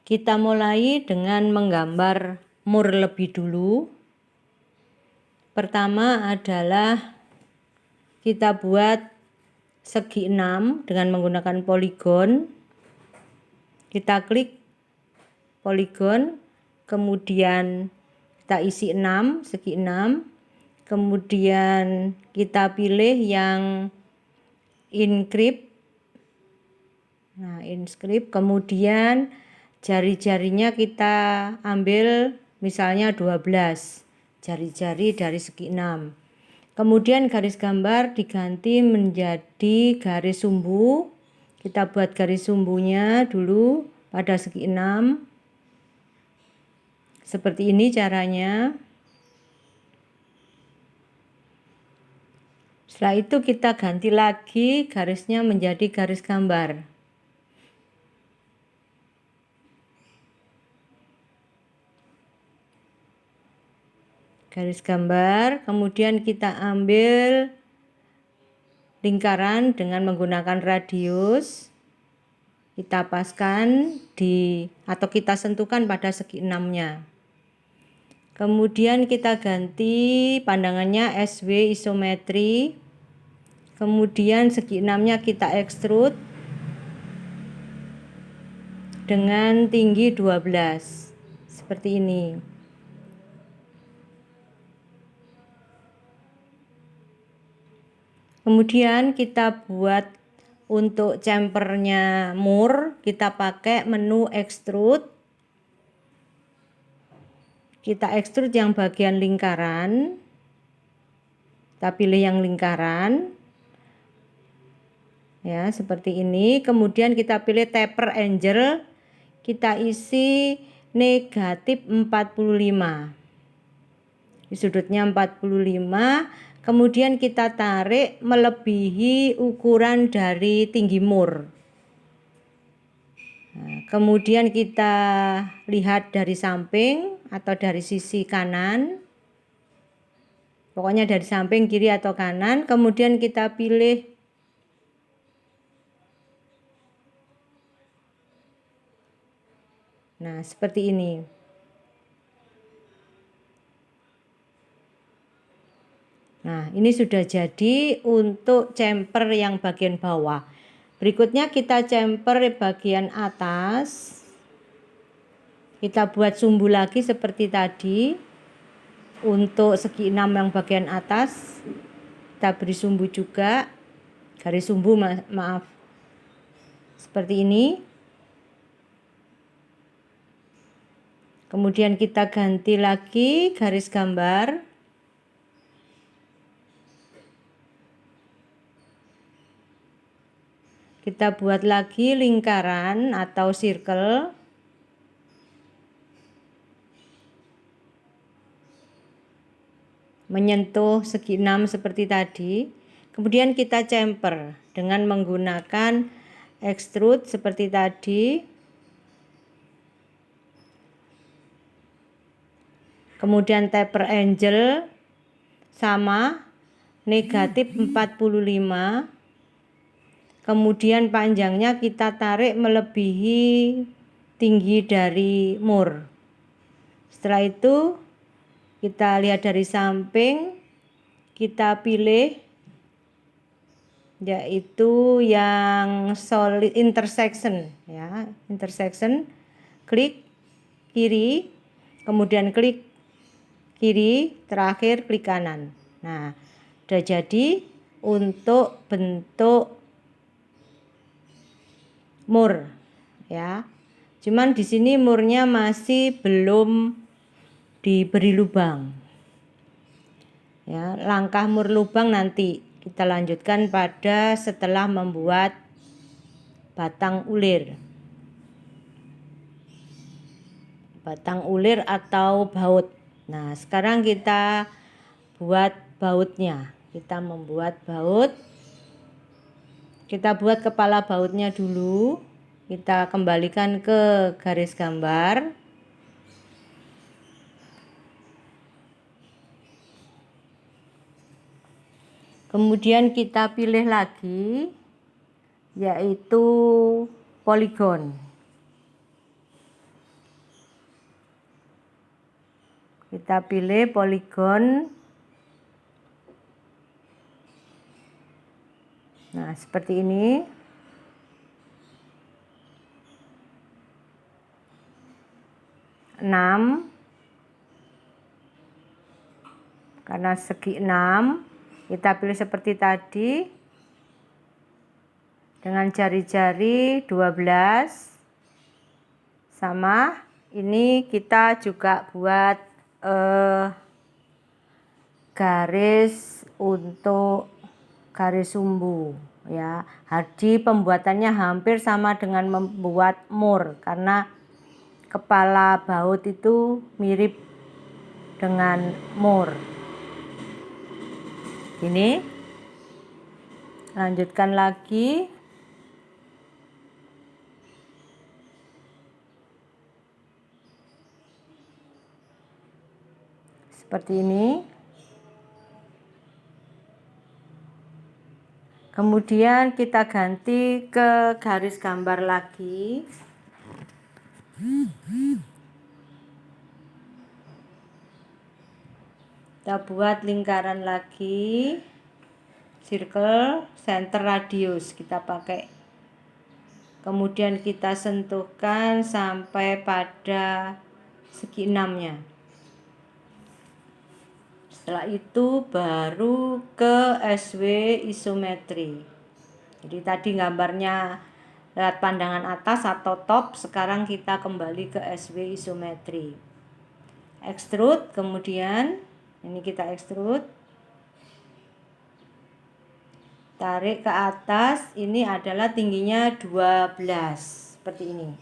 Kita mulai dengan menggambar mur lebih dulu. Pertama adalah kita buat segi 6 dengan menggunakan poligon. Kita klik poligon, kemudian kita isi 6, segi 6. Kemudian kita pilih yang inscript. Nah, inscript, kemudian jari-jarinya kita ambil misalnya 12 jari-jari dari segi 6. Kemudian garis gambar diganti menjadi garis sumbu. Kita buat garis sumbunya dulu pada segi 6. Seperti ini caranya. Setelah itu kita ganti lagi garisnya menjadi garis gambar. Garis gambar, kemudian kita ambil lingkaran dengan menggunakan radius. Kita paskan atau kita sentuhkan pada segi 6-nya. Kemudian kita ganti pandangannya SW isometri. Kemudian segi 6-nya kita ekstrud dengan tinggi 12. Seperti ini. Kemudian kita buat untuk chamfernya mur, kita pakai menu extrude. Kita extrude yang bagian lingkaran. Kita pilih yang lingkaran. Ya, seperti ini. Kemudian kita pilih taper angle. Kita isi negatif 45. Di sudutnya 45. Kemudian kita tarik melebihi ukuran dari tinggi mur. Nah, kemudian kita lihat dari samping atau dari sisi kanan. Pokoknya dari samping, kiri atau kanan. Kemudian kita pilih nah, seperti ini. Nah, ini sudah jadi untuk chamfer yang bagian bawah. Berikutnya kita chamfer bagian atas. Kita buat sumbu lagi seperti tadi. Untuk segi 6 yang bagian atas, kita beri sumbu juga. Garis sumbu, maaf. Seperti ini. Kemudian kita ganti lagi garis gambar. Kita buat lagi lingkaran atau circle. Menyentuh segi 6 seperti tadi. Kemudian kita chamfer dengan menggunakan extrude seperti tadi. Kemudian taper angle sama negatif 45. Kemudian panjangnya kita tarik melebihi tinggi dari mur. Setelah itu kita lihat dari samping, kita pilih yaitu yang solid intersection ya, intersection. Klik kiri, kemudian klik kiri, terakhir klik kanan. Nah, sudah jadi untuk bentuk mur ya. Cuman di sini murnya masih belum diberi lubang. Ya, langkah mur lubang nanti kita lanjutkan pada setelah membuat batang ulir. Batang ulir atau baut. Nah, sekarang kita buat bautnya. Kita membuat baut. Kita buat kepala bautnya dulu. Kita kembalikan ke garis gambar. Kemudian kita pilih lagi yaitu poligon. Kita pilih poligon. Nah, seperti ini. Karena segi 6, kita pilih seperti tadi. Dengan jari-jari 12. Sama, ini kita juga buat garis untuk garis sumbu ya. Jadi pembuatannya hampir sama dengan membuat mur, karena kepala baut itu mirip dengan mur. Ini lanjutkan lagi. Seperti ini. Kemudian kita ganti ke garis gambar lagi. Kita buat lingkaran lagi. Circle, center, radius kita pakai. Kemudian kita sentuhkan sampai pada segi 6-nya. Setelah itu baru ke SW isometri. Jadi tadi gambarnya lewat pandangan atas atau top, sekarang kita kembali ke SW isometri. Extrude, kemudian ini kita extrude. Tarik ke atas, ini adalah tingginya 12, seperti ini.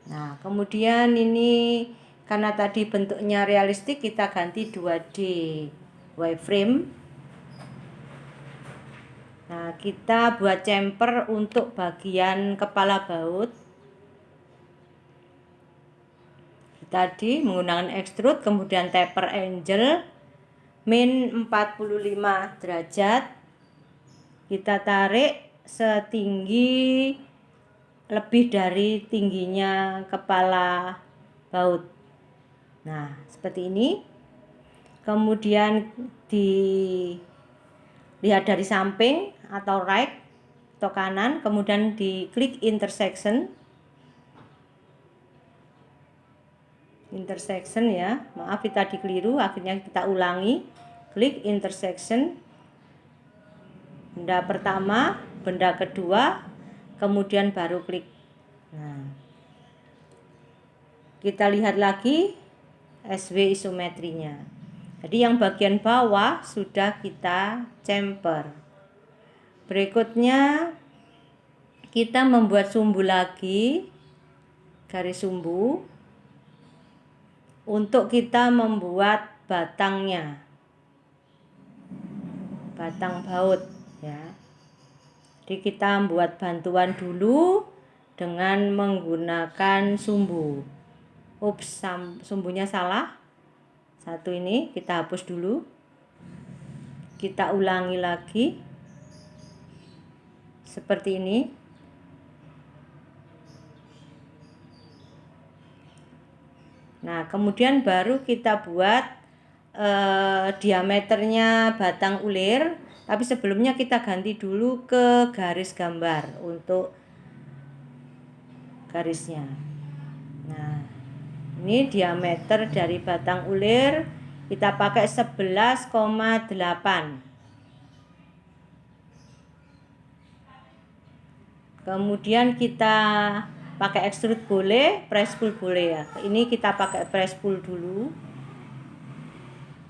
Nah, kemudian ini karena tadi bentuknya realistik, kita ganti 2D wireframe. Nah, kita buat chamfer untuk bagian kepala baut. Tadi menggunakan extrude, kemudian taper angle min 45 derajat. Kita tarik setinggi lebih dari tingginya kepala baut. Nah, seperti ini. Kemudian dilihat dari samping atau right atau kanan, kemudian diklik intersection ya. Maaf, kita dikeliru, akhirnya kita ulangi. Klik intersection. Benda pertama, benda kedua, kemudian baru klik. Nah, kita lihat lagi SW isometrinya. Jadi yang bagian bawah sudah kita chamfer. Berikutnya kita membuat sumbu lagi, garis sumbu, untuk kita membuat batangnya, batang baut ya. Jadi kita membuat bantuan dulu dengan menggunakan sumbu. Ups, sumbunya salah. Satu ini kita hapus dulu. Kita ulangi lagi. Seperti ini. Nah, kemudian baru kita buat diameternya batang ulir. Tapi sebelumnya kita ganti dulu ke garis gambar untuk garisnya. Nah, ini diameter dari batang ulir kita pakai 11,8. Kemudian kita pakai extrude boleh, press pull boleh ya. Ini kita pakai press pull dulu.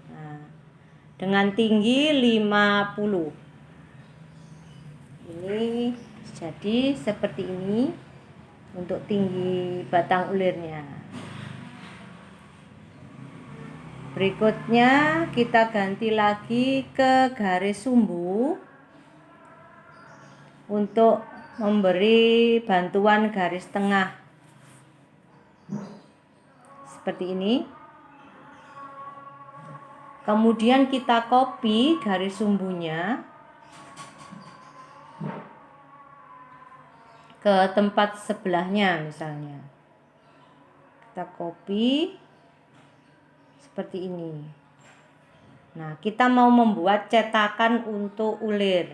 Nah, dengan tinggi 50. Ini jadi seperti ini untuk tinggi batang ulirnya. Berikutnya kita ganti lagi ke garis sumbu untuk memberi bantuan garis tengah. Seperti ini. Kemudian kita copy garis sumbunya ke tempat sebelahnya misalnya. Kita copy seperti ini. Nah, kita mau membuat cetakan untuk ulir.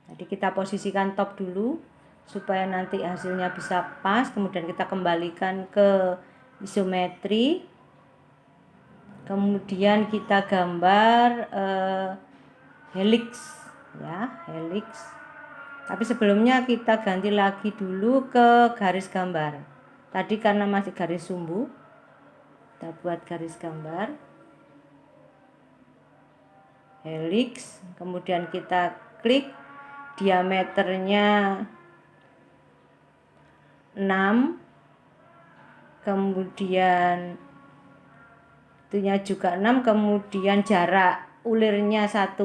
Jadi kita posisikan top dulu supaya nanti hasilnya bisa pas. Kemudian kita kembalikan ke isometri. Kemudian kita gambar helix, ya, helix. Tapi sebelumnya kita ganti lagi dulu ke garis gambar. Tadi karena masih garis sumbu, kita buat garis gambar helix. Kemudian kita klik, diameternya 6, kemudian itunya juga 6, kemudian jarak ulirnya 1,5,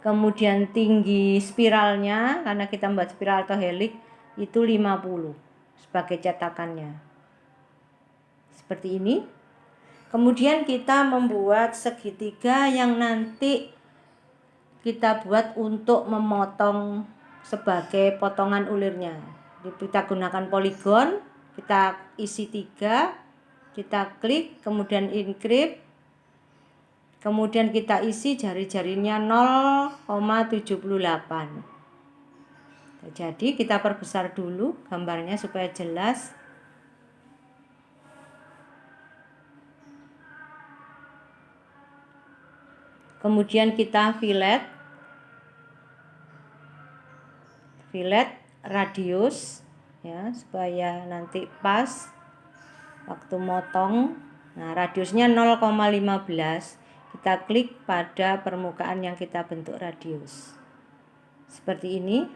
kemudian tinggi spiralnya, karena kita membuat spiral atau helix, itu 50 sebagai cetakannya. Seperti ini. Kemudian kita membuat segitiga yang nanti kita buat untuk memotong sebagai potongan ulirnya. Kita gunakan poligon, kita isi 3, kita klik, kemudian encrypt, kemudian kita isi jari-jarinya 0,78. Jadi kita perbesar dulu gambarnya supaya jelas. Kemudian kita fillet radius, ya, supaya nanti pas waktu motong. Nah, radiusnya 0,15. Kita klik pada permukaan yang kita bentuk radius. Seperti ini.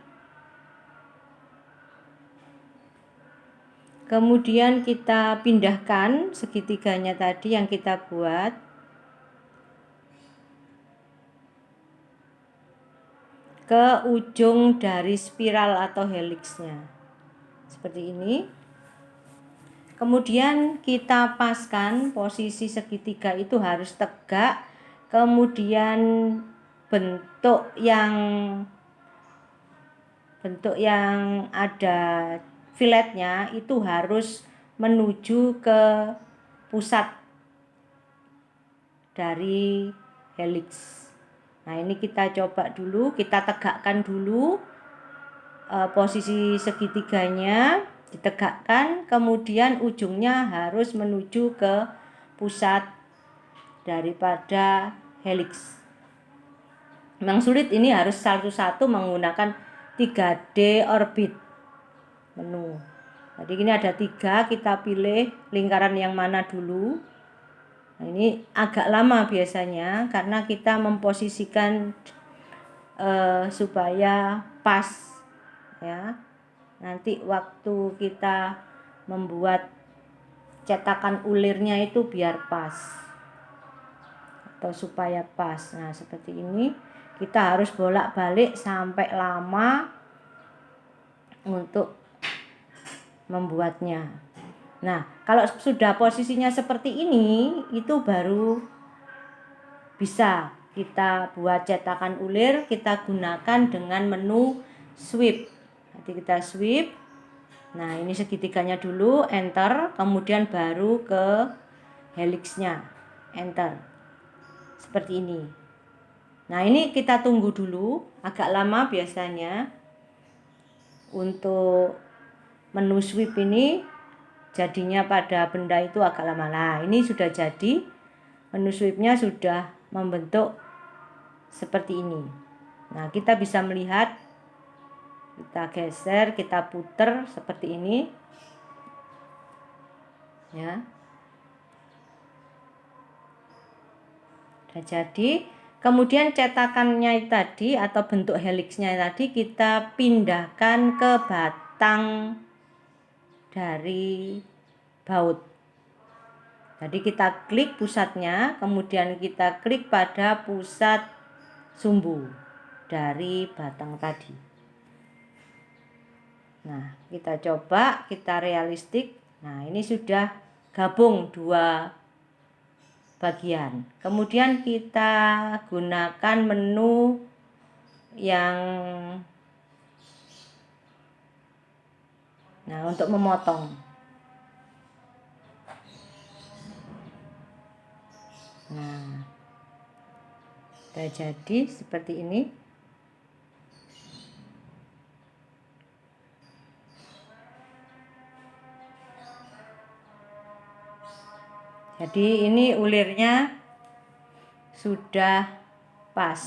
Kemudian kita pindahkan segitiganya tadi yang kita buat ke ujung dari spiral atau helixnya. Seperti ini. Kemudian kita paskan posisi segitiga itu harus tegak. Kemudian bentuk yang ada filletnya itu harus menuju ke pusat dari helix. Nah, ini kita coba dulu, kita tegakkan dulu posisi segitiganya, ditegakkan, kemudian ujungnya harus menuju ke pusat daripada helix. Memang sulit, ini harus satu-satu menggunakan 3D orbit menu. Jadi ini ada 3, kita pilih lingkaran yang mana dulu. Nah, ini agak lama biasanya karena kita memposisikan supaya pas, ya. Nanti waktu kita membuat cetakan ulirnya itu biar pas atau supaya pas. Nah, seperti ini kita harus bolak-balik sampai lama untuk membuatnya. Nah, kalau sudah posisinya seperti ini, itu baru bisa kita buat cetakan ulir. Kita gunakan dengan menu sweep. Nanti kita sweep. Nah, ini segitiganya dulu, enter, kemudian baru ke helixnya, enter. Seperti ini. Nah, ini kita tunggu dulu, agak lama biasanya. Untuk menu sweep ini jadinya pada benda itu agak lama. Nah, ini sudah jadi, menu sweepnya sudah membentuk seperti ini. Nah, kita bisa melihat, kita geser, kita puter seperti ini, ya. Sudah jadi. Kemudian cetakannya tadi atau bentuk helixnya tadi kita pindahkan ke batang dari baut. Jadi kita klik pusatnya, kemudian kita klik pada pusat sumbu dari batang tadi. Nah, kita coba, kita realistik. Nah, ini sudah gabung 2 bagian. Kemudian kita gunakan menu yang untuk memotong. Nah, sudah jadi seperti ini. Jadi ini ulirnya sudah pas.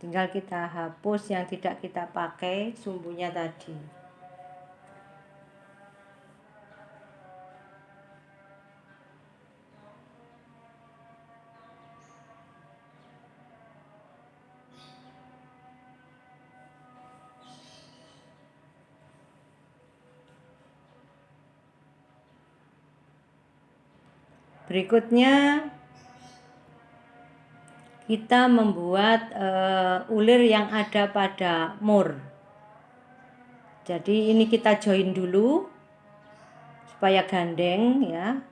Tinggal kita hapus yang tidak kita pakai sumbunya tadi. Berikutnya kita membuat ulir yang ada pada mur. Jadi ini kita join dulu supaya gandeng ya.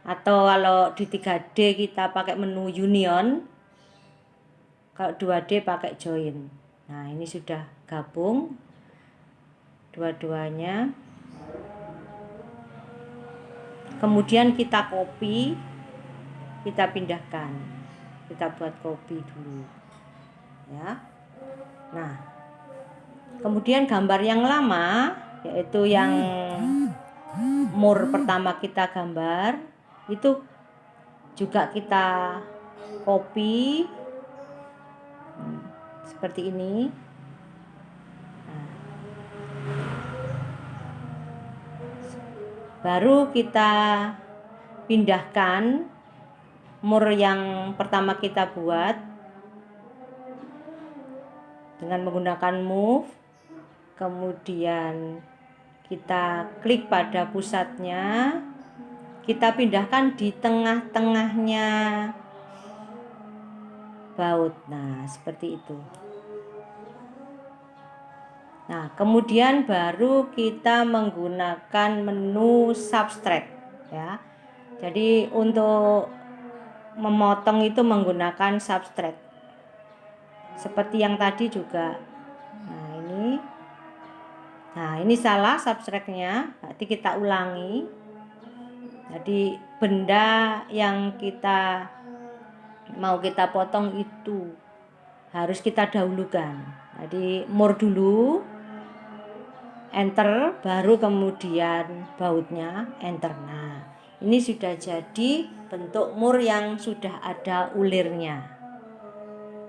Atau kalau di 3D kita pakai menu union, kalau 2D pakai join. Nah, ini sudah gabung dua-duanya. Kemudian kita copy, kita pindahkan. Kita buat copy dulu. Ya. Nah, kemudian gambar yang lama, yaitu yang mur pertama kita gambar, itu juga kita copy seperti ini. Baru kita pindahkan mur yang pertama kita buat dengan menggunakan move. Kemudian kita klik pada pusatnya, kita pindahkan di tengah-tengahnya baut. Nah, seperti itu. Nah, kemudian baru kita menggunakan menu subtract ya. Jadi untuk memotong itu menggunakan subtract. Seperti yang tadi juga. Nah, ini salah subtractnya, berarti kita ulangi. Jadi benda yang kita mau kita potong itu harus kita dahulukan. Jadi mur dulu, enter, baru kemudian bautnya enter. Nah, ini sudah jadi bentuk mur yang sudah ada ulirnya.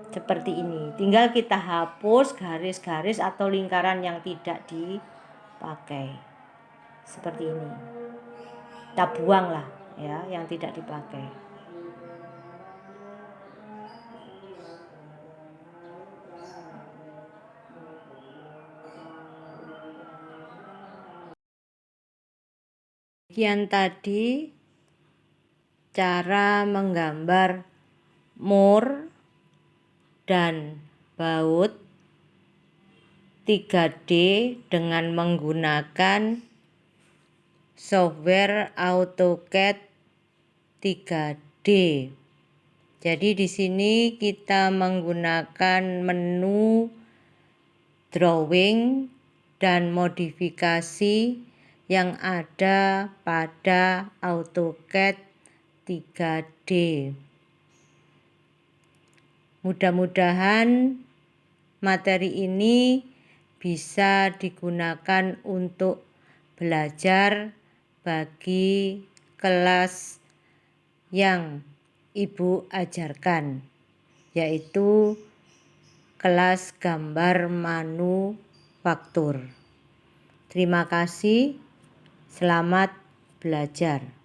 Seperti ini. Tinggal kita hapus garis-garis atau lingkaran yang tidak dipakai. Seperti ini. Kita buang lah ya yang tidak dipakai. Sekian tadi cara menggambar mur dan baut 3D dengan menggunakan software AutoCAD 3D. Jadi di sini kita menggunakan menu drawing dan modifikasi yang ada pada AutoCAD 3D. Mudah-mudahan materi ini bisa digunakan untuk belajar bagi kelas yang Ibu ajarkan, yaitu kelas gambar manufaktur. Terima kasih, selamat belajar.